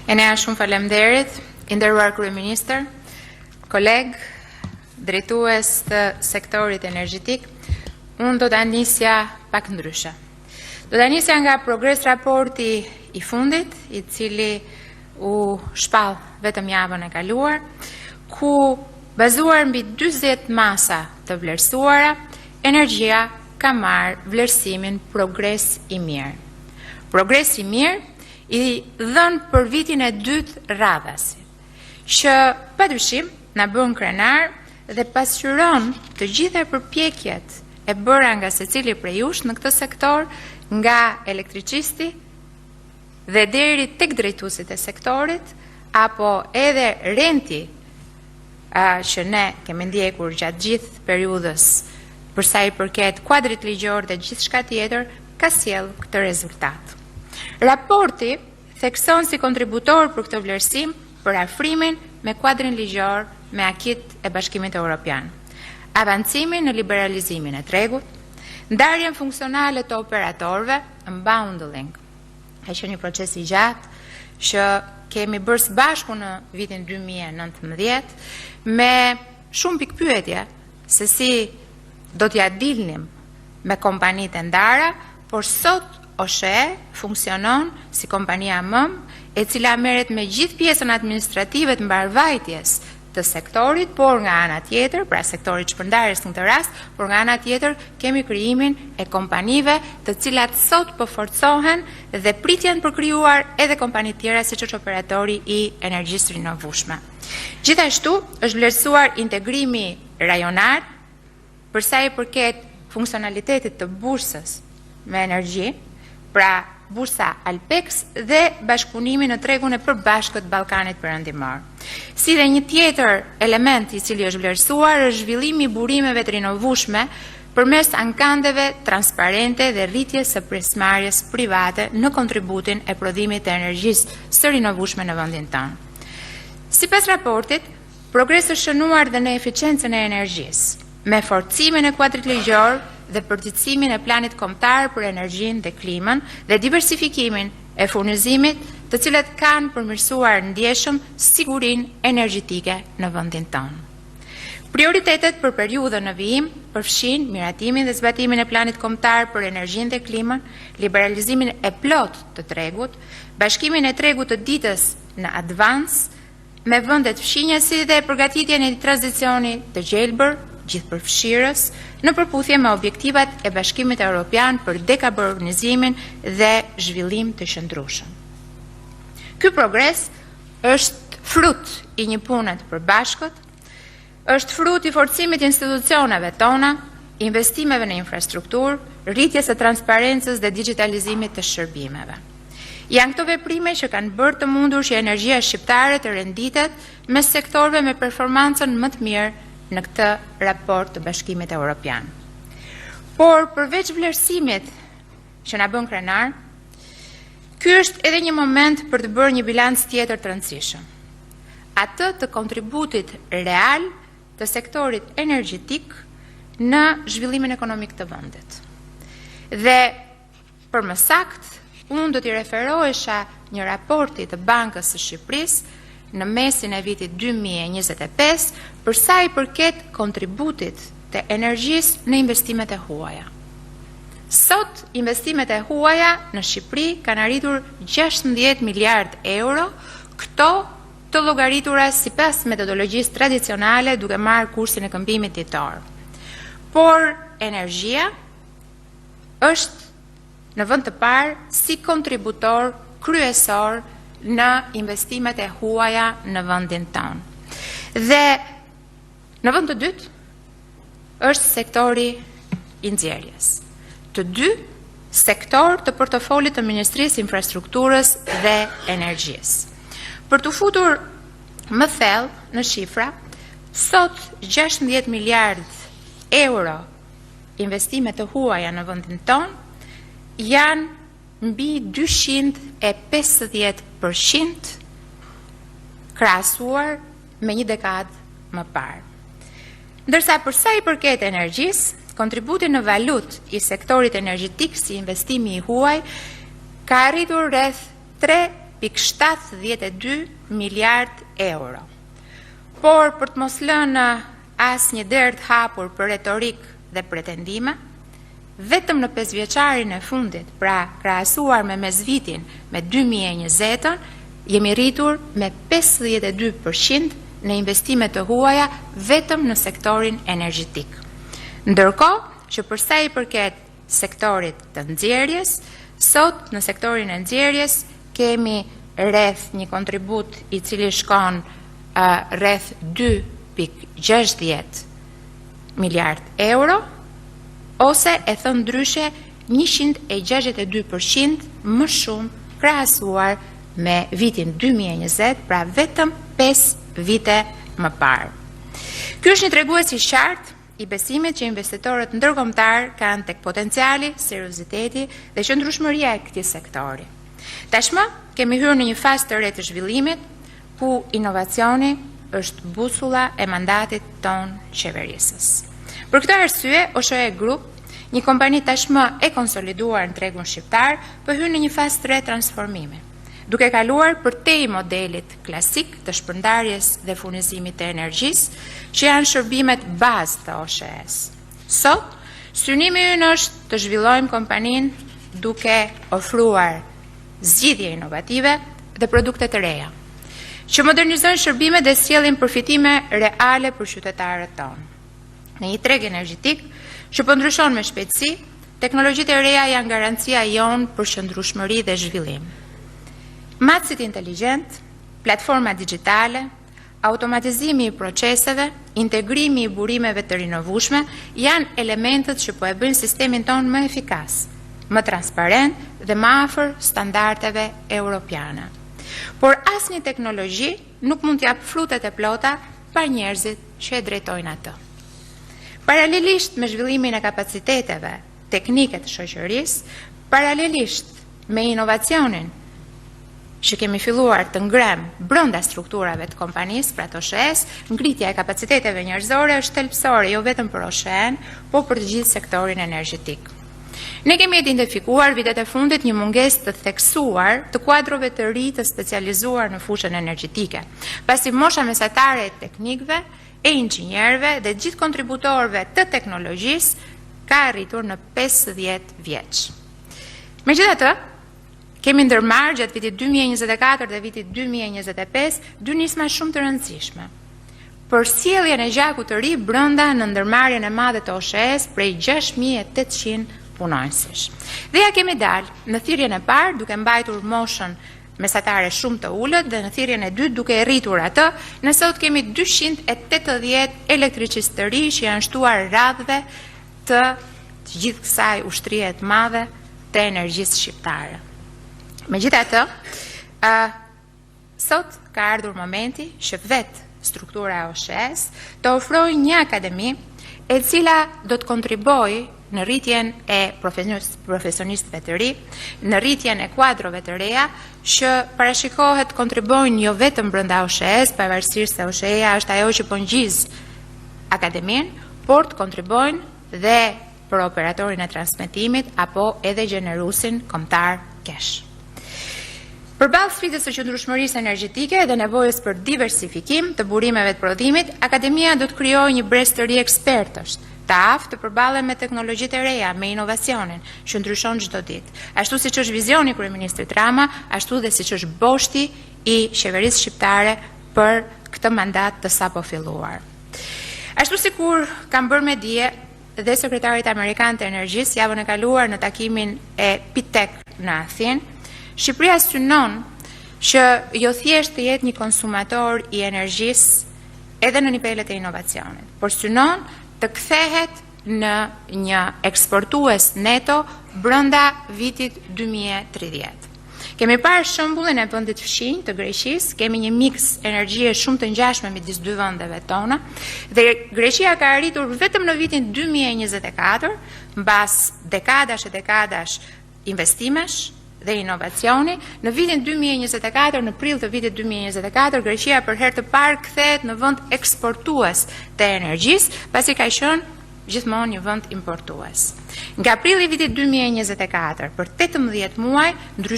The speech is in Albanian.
Enea shumë faleminderit, i nderuar kryeministër, koleg, drejtues të sektorit energjetik, unë do të nisja pak ndryshe. Do të nisja nga progres raporti i fundit, i cili u shpall vetëm javën e kaluar, ku bazuar mbi 40 masa të vlerësuara, energjia ka marrë vlerësimin progres i mirë. Progres i mirë i dhënë për vitin e dytë radhasi, që padyshim na bën krenar dhe pasqyron të gjitha përpjekjet e bëra nga secili prej jush në këtë sektor, nga elektricisti dhe deri tek drejtuesit e sektorit, apo edhe renti që ne kemi ndjekur gjatë gjithë periudhës përsa i përket kuadrit ligjor dhe gjithçka tjetër, ka sjellë këtë rezultat. Raporti thekson si kontributor për këtë vlerësim për afrimin me kuadrin ligjor me akit e Bashkimit Evropian, avancimin në liberalizimin e tregut, ndarjen funksionale të operatorëve, unbundling, ka qenë një proces i gjatë që kemi bërë së bashku në vitin 2019 me shumë pikpyetje se si do t'ja dilnim me kompanitë e ndara, por sot OSHE funksionon si kompania MØM, e cila merret me gjithë pjesën administrative të mbarvajtjes të sektorit, por nga ana tjetër, pra sektorit shpërndarjes në këtë rast, por nga ana tjetër kemi krijimin e kompanive të cilat sot po forcohen dhe pritjen për krijuar edhe kompani tjera siç është operatori i energjisë rinovueshme. Gjithashtu është vlerësuar integrimi rajonar për sa i përket funksionalitetit të bursës me energji, pra bursa Alpex dhe bashkëpunimi në tregun e përbashkët Ballkanit Perëndimor. Si dhe një tjetër element i cili është vlerësuar është zhvillimi i burimeve të rinovueshme përmes ankandeve transparente dhe rritjes së pjesëmarrjes private në kontributin e prodhimit të energjisë së rinovueshme në vendin tonë. Sipas raportit, progres është shënuar dhe në eficiencën e energjisë, me forcimin e kuadrit ligjor dhe përgjithësimin e planit kombëtar për energjinë dhe klimën dhe diversifikimin e furnizimit, të cilat kanë përmirësuar ndjeshëm sigurinë energjetike në vendin tonë. Prioritetet për periudhën në vijim përfshin miratimin dhe zbatimin e planit kombëtar për energjinë dhe klimën, liberalizimin e plotë të tregut, bashkimin e tregut të ditës në advans, me vendet fshinjësi dhe përgatitjen e tranzicionit të gjelbër, gjithëpërfshirës, në përputhje me objektivat e Bashkimit Evropian për dekarbonizimin dhe zhvillim të qëndrueshëm. Ky progres është frut i një pune të përbashkët, është frut i forcimit të institucioneve tona, investimeve në infrastrukturë, rritjes së transparencës dhe digitalizimit të shërbimeve. Janë këto veprime që kanë bërë të mundur që energjia shqiptare të renditet me sektorëve me performancën më të mirë në këtë raport të Bashkimit Evropian. Por përveç vlerësimit që na bën krenar, ky është edhe një moment për të bërë një bilanc tjetër të rëndësishëm. Atë të kontributit real të sektorit energjetik në zhvillimin ekonomik të vendit. Dhe për më saktë, unë do t'i referohesha një raporti të Bankës së Shqipërisë në mesin e vitit 2025 për sa i përket kontributit të energjisë në investimet e huaja. Sot, investimet e huaja në Shqipëri kanë arritur 16 miliard euro, këto të llogaritura sipas metodologjisë tradicionale duke marrë kursin e këmbimit ditor. Por energjia është në vend të parë si kontributor kryesor në investimet e huaja në vendin tonë. Dhe në vend të dytë është sektori i nxjerrjes. Të dy sektor të portofolit të Ministrisë Infrastrukturës dhe Energjisë. Për të futur më thellë në shifra, sot 16 miliard euro investimet të huaja në vendin tonë janë mbi 250% krahasuar me një dekadë më parë. Ndërsa përsa i përket energjisë, kontributi në valutë i sektorit energjetik si investimi i huaj ka arritur rreth 1,72 miliard euro. Por për të mos lënë as një derë të hapur për retorik dhe pretendime, vetëm në 5 vjeçarin e fundit, pra krahasuar me mesvitin me 2020-ën, jemi rritur me 52% në investimet të huaja vetëm në sektorin energjetik. Ndërkohë që përsa i përket sektorit të nxjerrjes, sot në sektorin e nxjerrjes kemi rreth një kontribut i cili shkon rreth 2,60 miliard euro, ose e thënë ndryshe 162% më shumë krahasuar me vitin 2020, pra vetëm 5 vite më parë. Ky është një tregues i qartë i besimit që investitorët ndërkombëtar kanë tek potenciali, serioziteti dhe qëndrueshmëria e këtij sektori. Tashmë kemi hyrë në një fazë të re të zhvillimit ku inovacioni është busulla e mandatit ton qeverisës. Për këtë arsye, OSHE Group, një kompani tashmë e konsoliduar në tregun shqiptar, po hyn në një fazë të re transformimi, duke kaluar përtej modelit klasik të shpërndarjes dhe furnizimit të energjisë, që janë shërbimet bazë të OSHE-s. Sot, synimi ynë është të zhvillojmë kompaninë duke ofruar zgjidhje inovative dhe produkte të reja, që modernizojnë shërbimet dhe sjellin përfitime reale për qytetarët tonë. Në një treg energjetik që po ndryshon me shpejtësi, teknologjitë e reja janë garancia jonë për qëndrueshmëri dhe zhvillim. Matësit inteligjent, platforma digjitale, automatizimi i proceseve, integrimi i burimeve të rinovueshme janë elementët që po e bëjnë sistemin tonë më efikas, më transparent dhe më afër standardeve europiane. Por asnjë teknologji nuk mund t'jap frutet e plota pa njerëzit që e drejtojnë atë. Paralelisht me zhvillimin e kapaciteteve teknike të shoqërisë, paralelisht me inovacionin që kemi filluar të ngrem brenda strukturave të kompanisë, pra të OSHE-s, ngritja e kapaciteteve njerëzore është thelbësore jo vetëm për OSHE-n, por për të gjithë sektorin energjetik. Ne kemi identifikuar vitet e fundit një mungesë të theksuar të kuadrove të ri të specializuar në fushën energjetike, pasi mosha mesatare e teknikëve, e inxhinierëve dhe gjithë kontributorëve të teknologjisë ka arritur në 50 vjeç. Megjithatë, kemi ndërmarrë gjatë vitit 2024 dhe vitit 2025 dy nisma shumë të rëndësishme. Për sjelljen e gjakut të ri brenda në ndërmarrjen e madhe të OSHE-s prej 6.800 punonjësish. Dhe ja kemi dalë në thirrjen e parë duke mbajtur moshën mesatare shumë të ulët dhe në thirrjen e dytë duke e rritur atë, ne sot kemi 280 elektricistë të ri që janë shtuar radhëve të gjithë kësaj ushtrie të madhe të energjisë shqiptare. Megjithatë, sot ka ardhur momenti që vetë struktura e OSHE-s të ofrojë një akademi e cila do të kontribojë në rritjen e profesionistëve të ri, në rritjen e kuadrove të reja, që parashikohet kontribojnë jo vetëm brenda OSHE-s, pavarësisht se OSHE-ja është ajo që po ngjizë akademin, por të kontribojnë dhe për operatorin e transmetimit apo edhe gjenerusin kombëtar kesh. Përballë sfidës së qëndrueshmërisë energjetike dhe nevojës për diversifikim të burimeve të prodhimit, akademia do të krijojë një brez të ri ekspertësh, të aftë të përballen me teknologjitë e reja, me inovacionin, që ndryshon çdo ditë. Ashtu siç është vizioni i kryeministrit Rama, ashtu dhe siç është boshti i qeverisë shqiptare për këtë mandat të sapo filluar. Ashtu sikur kam bërë me dije dhe sekretarit amerikan të energjisë javën e kaluar në takimin e PITEC në Athinë, Shqipëria synon që jo thjesht të jetë një konsumator i energjisë edhe në nivelet e inovacionit, por synon të kthehet në një eksportues neto brenda vitit 2030. Kemi parë shembullin e vendit fshinj të Greqisë, kemi një miks energjie shumë të ngjashme midis dy vendeve tona, dhe Greqia ka arritur vetëm në vitin 2024, mbas dekadash e dekadash investimesh dhe inovacioni, në vitin 2024, në prill të vitit 2024, Greqia për herë të parë kthehet në vend eksportues të energjisë, pasi ka qenë gjithmonë një vend importues. Nga prilli i vitit 2024, për 18 muaj, ndryshimi